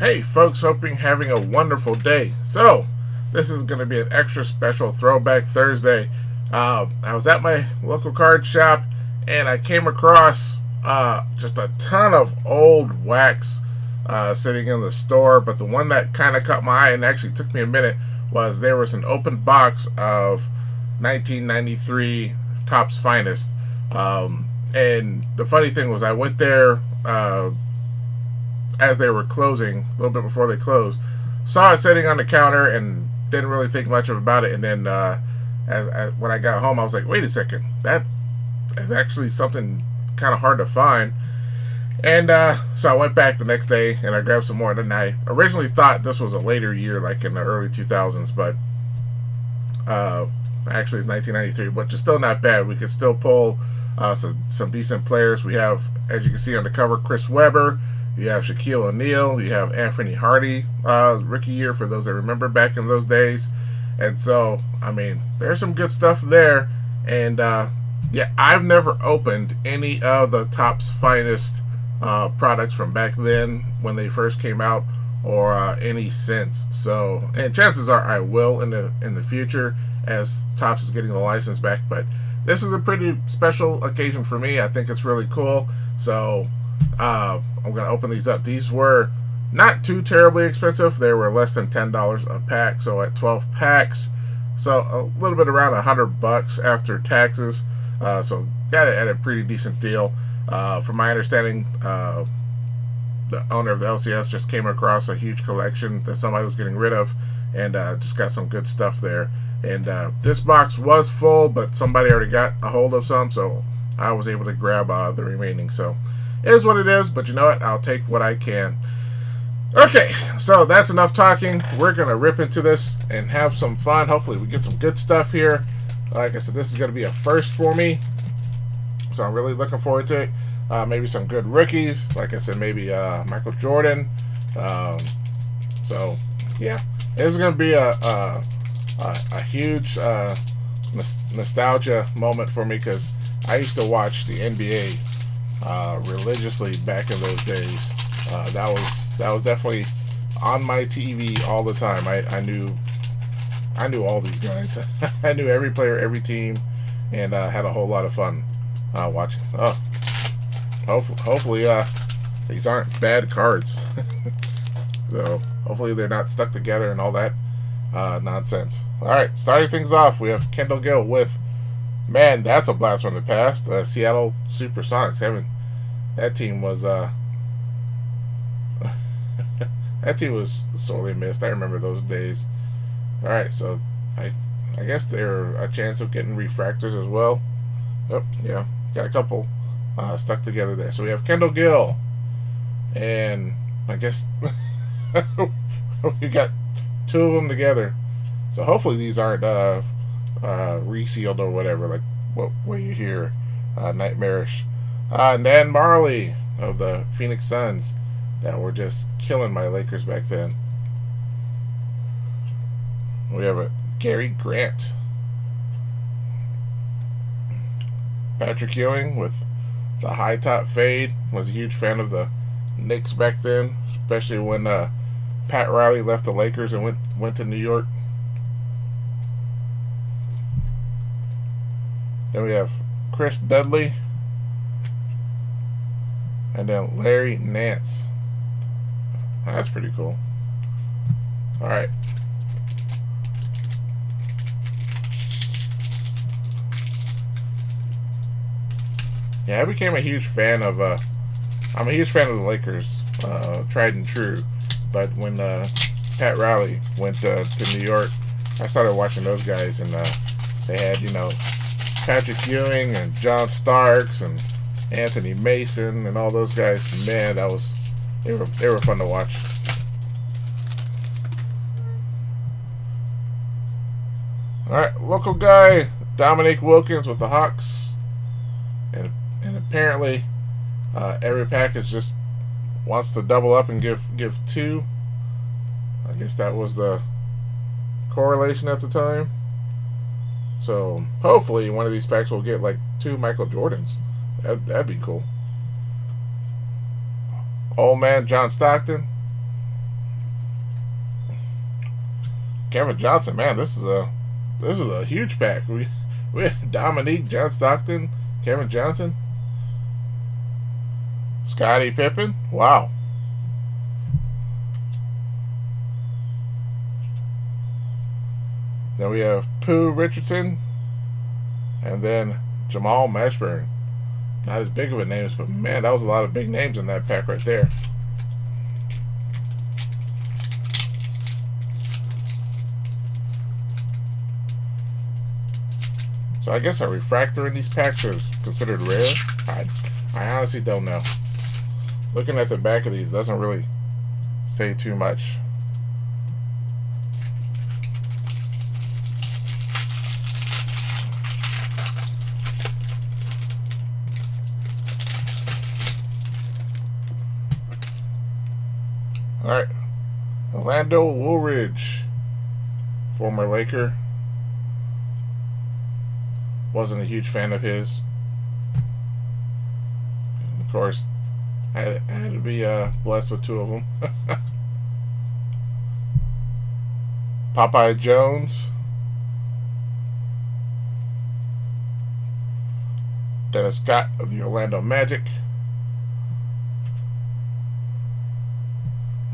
Hey folks, hoping having a wonderful day. So, this is going to be an extra special Throwback Thursday. I was at my local card shop and I came across just a ton of old wax sitting in the store. But the one that kind of caught my eye and actually took me a minute was there was an open box of 1993 Topps Finest. And the funny thing was, I went there as they were closing, a little bit before they closed, saw it sitting on the counter and didn't really think much about it. And then when I got home, I was like, wait a second, that is actually something kind of hard to find. And so I went back the next day and I grabbed some more. And then I originally thought this was a later year, like in the early 2000s, but actually it's 1993, which is still not bad. We could still pull some decent players. We have, as you can see on the cover, Chris Webber. You have Shaquille O'Neal. You have Anthony Hardy, rookie year for those that remember back in those days. And so, I mean, there's some good stuff there. And yeah, I've never opened any of the Topps Finest products from back then when they first came out, or any since. So, and chances are I will in the future as Topps is getting the license back. But this is a pretty special occasion for me. I think it's really cool. So I'm going to open these up. These were not too terribly expensive. They were less than $10 a pack. So at 12 packs, so a little bit around $100 after taxes. So got it at a pretty decent deal. From my understanding, the owner of the LCS just came across a huge collection that somebody was getting rid of, and just got some good stuff there. And this box was full, but somebody already got a hold of some, so I was able to grab the remaining. So it is what it is, but you know what? I'll take what I can. Okay, so that's enough talking. We're going to rip into this and have some fun. Hopefully we get some good stuff here. Like I said, this is going to be a first for me, so I'm really looking forward to it. Maybe some good rookies. Like I said, maybe Michael Jordan. So, yeah. This is going to be a huge nostalgia moment for me, because I used to watch the NBA religiously back in those days. That was definitely on my TV all the time. I knew all these guys. I knew every player, every team, and had a whole lot of fun watching. Oh, hopefully these aren't bad cards. So hopefully they're not stuck together and all that nonsense. All right, starting things off, we have Kendall Gill with, man, that's a blast from the past. The Seattle Supersonics. That team was that team was sorely missed. I remember those days. All right, so I guess they're a chance of getting refractors as well. Oh, yeah, got a couple stuck together there. So we have Kendall Gill, and I guess we got two of them together. So hopefully these aren't resealed or whatever, like what you hear nightmarish. Nan Marley of the Phoenix Suns, that were just killing my Lakers back then. We have a Gary Grant. Patrick Ewing with the high top fade. Was a huge fan of the Knicks back then, especially when Pat Riley left the Lakers and went to New York. Then we have Chris Dudley, and then Larry Nance. That's pretty cool. All right. Yeah, I became a huge fan of. I'm a huge fan of the Lakers, tried and true. But when Pat Riley went to New York, I started watching those guys, and they had, Patrick Ewing and John Starks and Anthony Mason and all those guys. Man, they were fun to watch. All right, local guy Dominique Wilkins with the Hawks, and apparently every package just wants to double up and give two. I guess that was the correlation at the time. So hopefully one of these packs will get like two Michael Jordans. That'd be cool. Old man John Stockton. Kevin Johnson, man, this is a huge pack. We have Dominique, John Stockton, Kevin Johnson, Scottie Pippen. Wow. Then we have Pooh Richardson, and then Jamal Mashburn. Not as big of a names, but man, that was a lot of big names in that pack right there. So I guess a refractor in these packs is considered rare. I honestly don't know. Looking at the back of these doesn't really say too much. All right, Orlando Woolridge, former Laker. Wasn't a huge fan of his. Of course, had to be blessed with two of them. Popeye Jones, Dennis Scott of the Orlando Magic,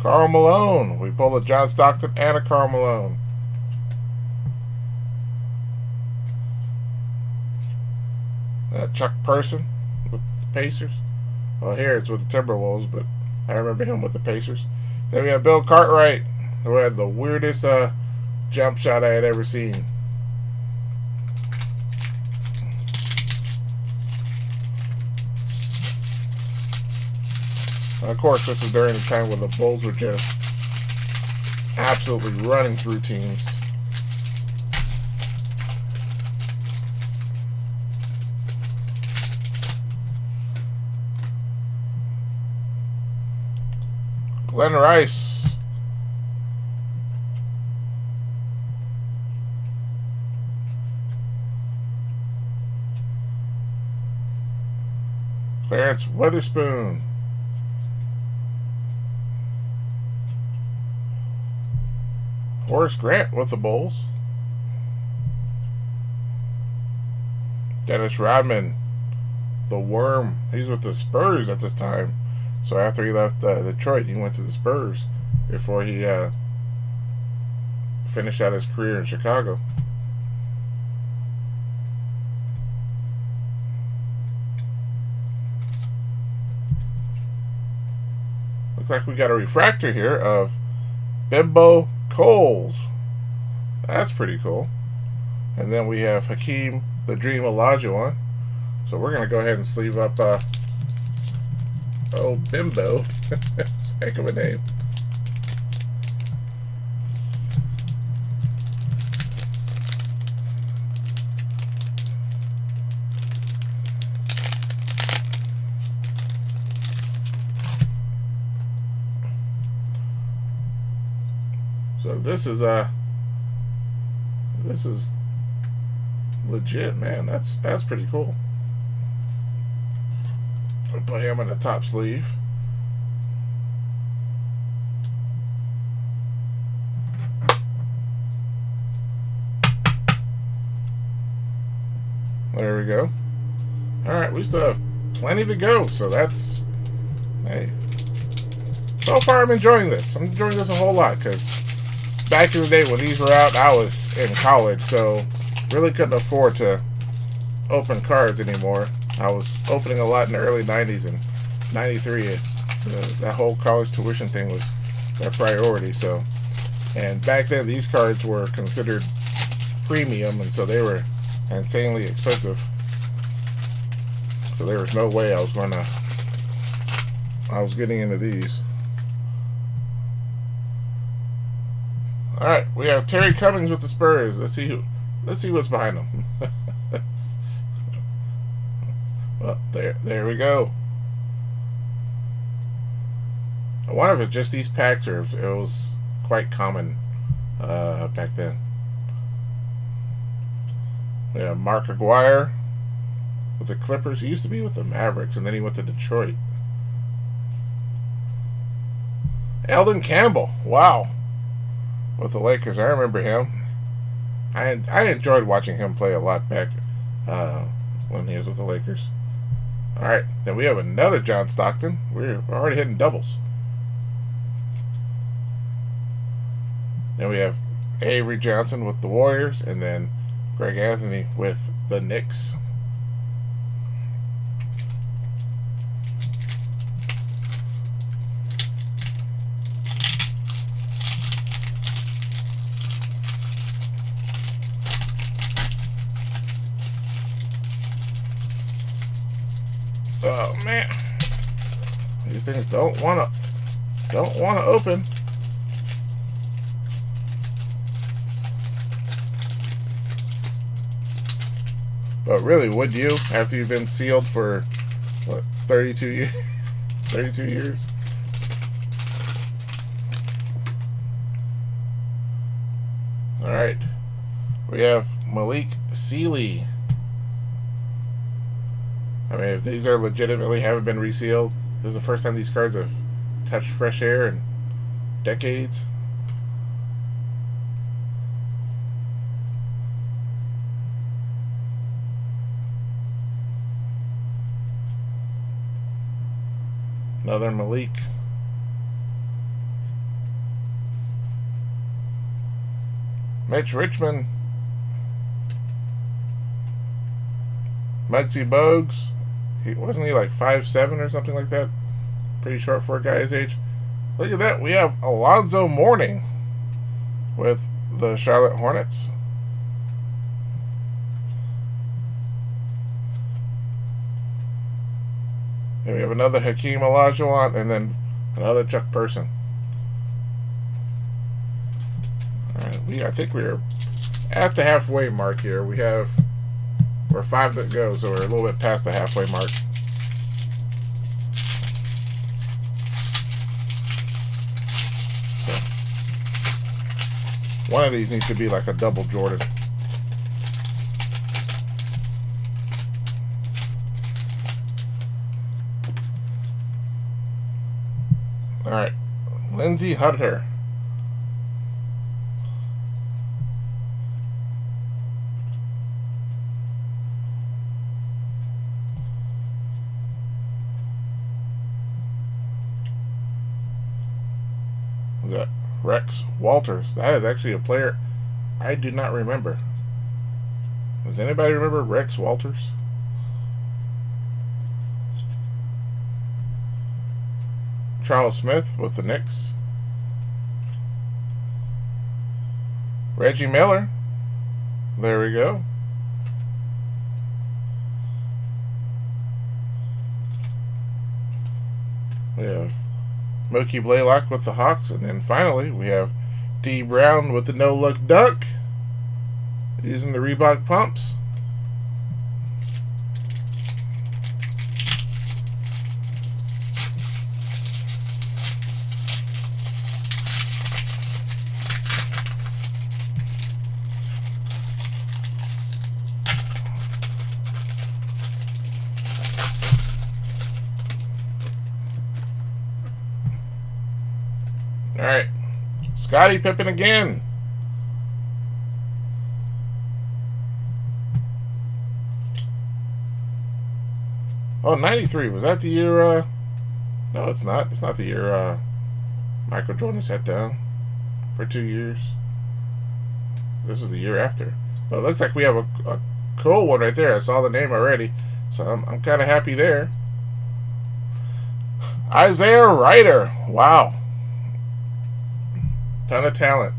Karl Malone. We pulled a John Stockton and a Karl Malone. Chuck Person with the Pacers. Well, here it's with the Timberwolves, but I remember him with the Pacers. Then we have Bill Cartwright, who had the weirdest jump shot I had ever seen. And of course, this is during the time when the Bulls were just absolutely running through teams. Glenn Rice. Clarence Weatherspoon. Horace Grant with the Bulls. Dennis Rodman, the Worm. He's with the Spurs at this time. So after he left Detroit, he went to the Spurs before he finished out his career in Chicago. Looks like we got a refractor here of Bimbo Coles. That's pretty cool. And then we have Hakeem the Dream Olajuwon. So we're going to go ahead and sleeve up Bimbo. Heck of a name. So this is legit, man. That's pretty cool. I'll put him in the top sleeve. There we go. Alright, we still have plenty to go, so that's, hey. So far I'm enjoying this. I'm enjoying this a whole lot, because back in the day when these were out, I was in college, so really couldn't afford to open cards anymore. I was opening a lot in the early 90s, and 93, that whole college tuition thing was a priority. So, and back then these cards were considered premium, and so they were insanely expensive. So there was no way I was getting into these. All right, we have Terry Cummings with the Spurs. Let's see what's behind them. Well, there we go. I wonder if it's just these packs or if it was quite common back then. We have Mark Aguirre with the Clippers. He used to be with the Mavericks, and then he went to Detroit. Eldon Campbell. Wow. with the Lakers. I remember him. I enjoyed watching him play a lot back when he was with the Lakers. All right, then we have another John Stockton. We're already hitting doubles. Then we have Avery Johnson with the Warriors, and then Greg Anthony with the Knicks. Oh man, these things don't wanna open. But really, would you, after you've been sealed for what, 32 years? 32 years. All right, we have Malik Sealy. I mean, if these are legitimately haven't been resealed, this is the first time these cards have touched fresh air in decades. Another Malik. Mitch Richmond. Muggsy Bogues. Wasn't he like 5'7" or something like that? Pretty short for a guy his age. Look at that. We have Alonzo Mourning with the Charlotte Hornets. And we have another Hakeem Olajuwon, and then another Chuck Person. All right, I think we're at the halfway mark here. We're 5 to go, so we're a little bit past the halfway mark. So, one of these needs to be like a double Jordan. All right, Lindsey Hunter. Was that Rex Walters? That is actually a player I do not remember. Does anybody remember Rex Walters? Charles Smith with the Knicks. Reggie Miller. There we go. We have Mookie Blaylock with the Hawks. And then finally, we have D. Brown with the no-look dunk. Using the Reebok pumps. All right, Scottie Pippen again. Oh, 93. Was that the year? No, it's not. It's not the year Michael Jordan sat down for 2 years. This is the year after. But it looks like we have a cool one right there. I saw the name already, so I'm kind of happy there. Isaiah Ryder. Wow. Ton of talent.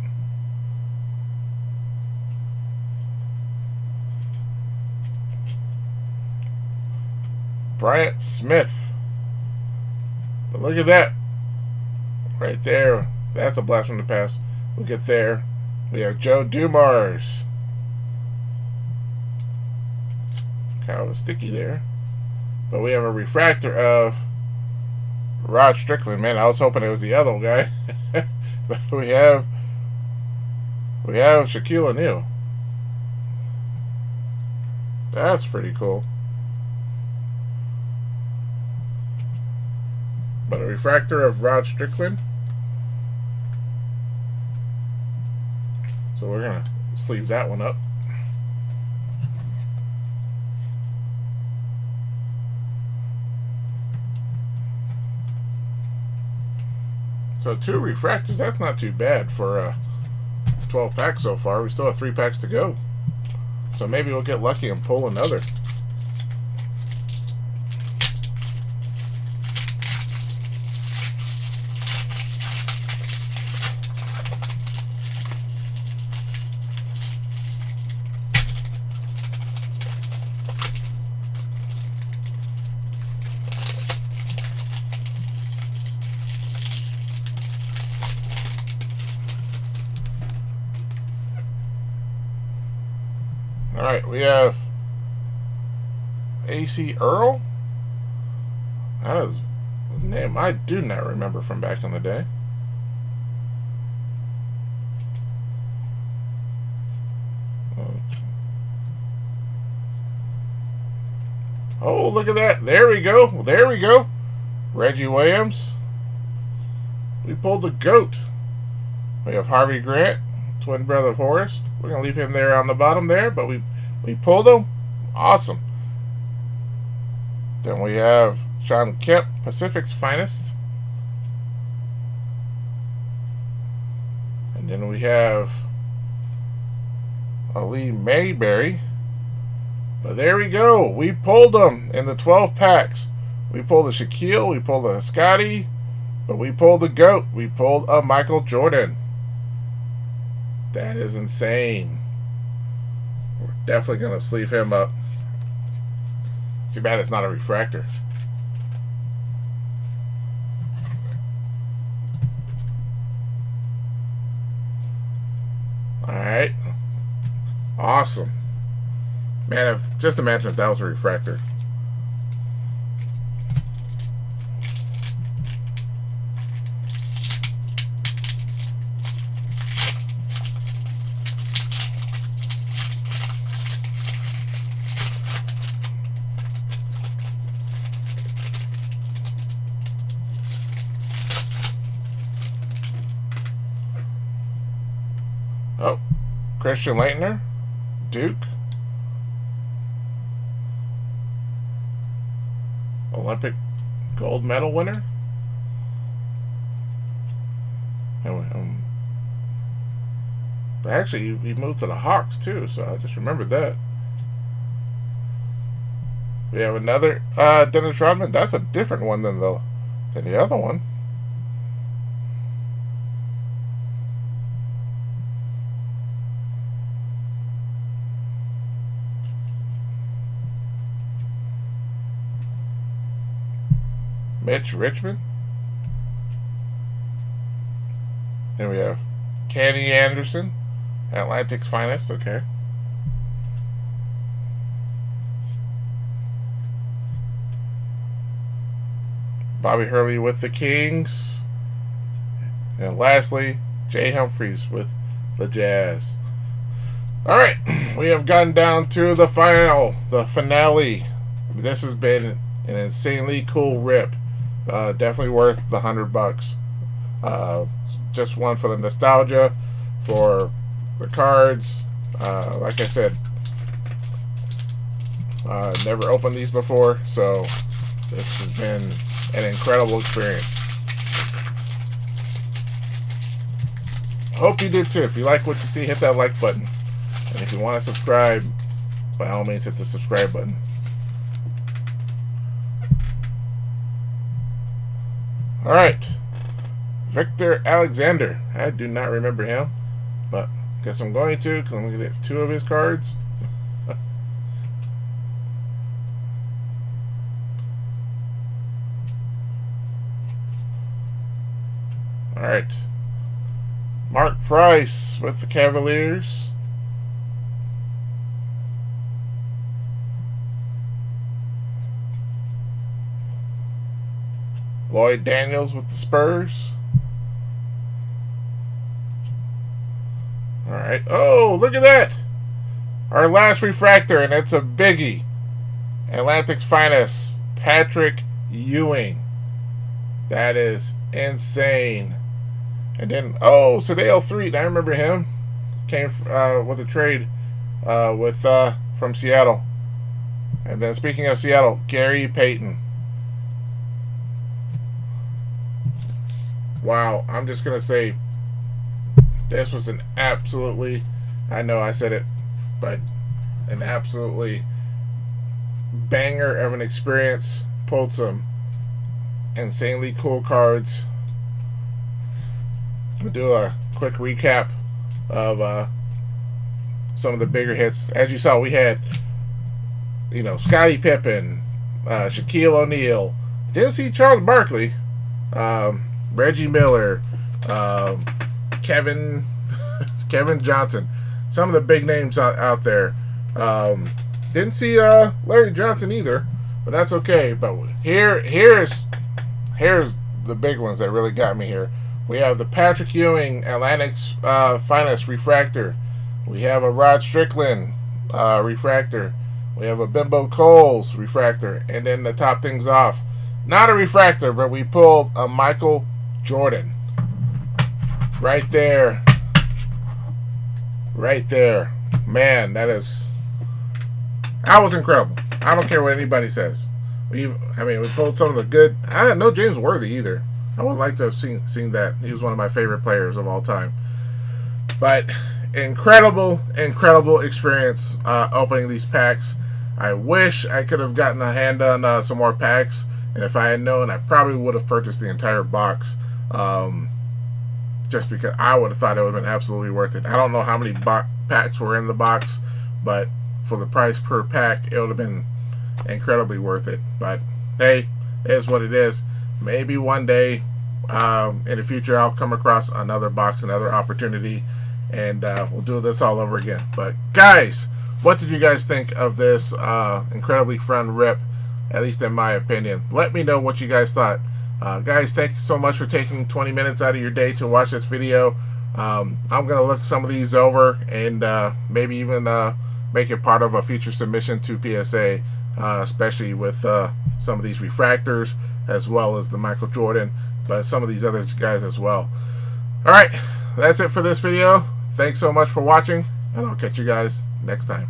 Bryant Smith. But look at that. Right there. That's a blast from the past. Look at there. We have Joe Dumars. Kind of sticky there. But we have a refractor of Rod Strickland. Man, I was hoping it was the other guy. But we have Shaquille O'Neal. That's pretty cool. But a refractor of Rod Strickland. So we're going to sleeve that one up. So 2 refractors, that's not too bad for 12 packs so far. We still have 3 packs to go. So maybe we'll get lucky and pull another. Alright, we have A.C. Earl. That is a name I do not remember from back in the day. Oh, look at that. There we go. There we go. Reggie Williams. We pulled the GOAT. We have Harvey Grant, twin brother of Horace. We're going to leave him there on the bottom there, but we pulled him. Awesome. Then we have Shawn Kemp, Pacific's finest. And then we have Ali Mayberry. But there we go. We pulled them in the 12 packs. We pulled a Shaquille. We pulled a Scotty. But we pulled the GOAT. We pulled a Michael Jordan. That is insane. We're definitely going to sleeve him up. Too bad it's not a refractor. Alright. Awesome. Man, just imagine if that was a refractor. Oh, Christian Laettner, Duke. Olympic gold medal winner. And actually, he moved to the Hawks too, so I just remembered that. We have another Dennis Rodman. That's a different one than the other one. Mitch Richmond. Then we have Kenny Anderson, Atlantic's finest. Okay. Bobby Hurley with the Kings. And lastly, Jay Humphries with the Jazz. Alright, we have gotten down to the finale. This has been an insanely cool rip. Definitely worth the $100. Just one for the nostalgia, for the cards. Like I said, never opened these before, so this has been an incredible experience. Hope you did too. If you like what you see, hit that like button. And if you want to subscribe, by all means hit the subscribe button. Alright, Victor Alexander. I do not remember him, but guess I'm going to, because I'm going to get 2 of his cards. Alright, Mark Price with the Cavaliers. Lloyd Daniels with the Spurs. Alright. Oh, look at that! Our last refractor, and it's a biggie. Atlantic's finest, Patrick Ewing. That is insane. And then, oh, Sadale 3. I remember him. came with a trade with from Seattle. And then speaking of Seattle, Gary Payton. Wow, I'm just gonna say this was an absolutely, I know I said it, but an absolutely banger of an experience. Pulled some insanely cool cards. We'll do a quick recap of some of the bigger hits. As you saw, we had, you know, Scottie Pippen, Shaquille O'Neal. Didn't see Charles Barkley, Reggie Miller, Kevin Johnson. Some of the big names out there. Didn't see Larry Johnson either, but that's okay. But here's the big ones that really got me here. We have the Patrick Ewing Atlantic's Finest Refractor. We have a Rod Strickland Refractor. We have a Bimbo Coles Refractor. And then to top things off, not a refractor, but we pulled a Michael Jordan. Right there. Right there. Man, that was incredible. I don't care what anybody says. We pulled some of the good. I didn't know James Worthy either. I would like to have seen that. He was one of my favorite players of all time. But incredible experience opening these packs. I wish I could have gotten a hand on some more packs. And if I had known, I probably would have purchased the entire box. Just because I would have thought it would have been absolutely worth it. I don't know how many packs were in the box, but for the price per pack, it would have been incredibly worth it. But hey, it is what it is. Maybe one day in the future I'll come across another box, another opportunity, and we'll do this all over again. But guys, what did you guys think of this incredibly fun rip, at least in my opinion? Let me know what you guys thought. Guys, thank you so much for taking 20 minutes out of your day to watch this video. I'm going to look some of these over and maybe even make it part of a future submission to PSA, especially with some of these refractors as well as the Michael Jordan, but some of these other guys as well. Alright, that's it for this video. Thanks so much for watching, and I'll catch you guys next time.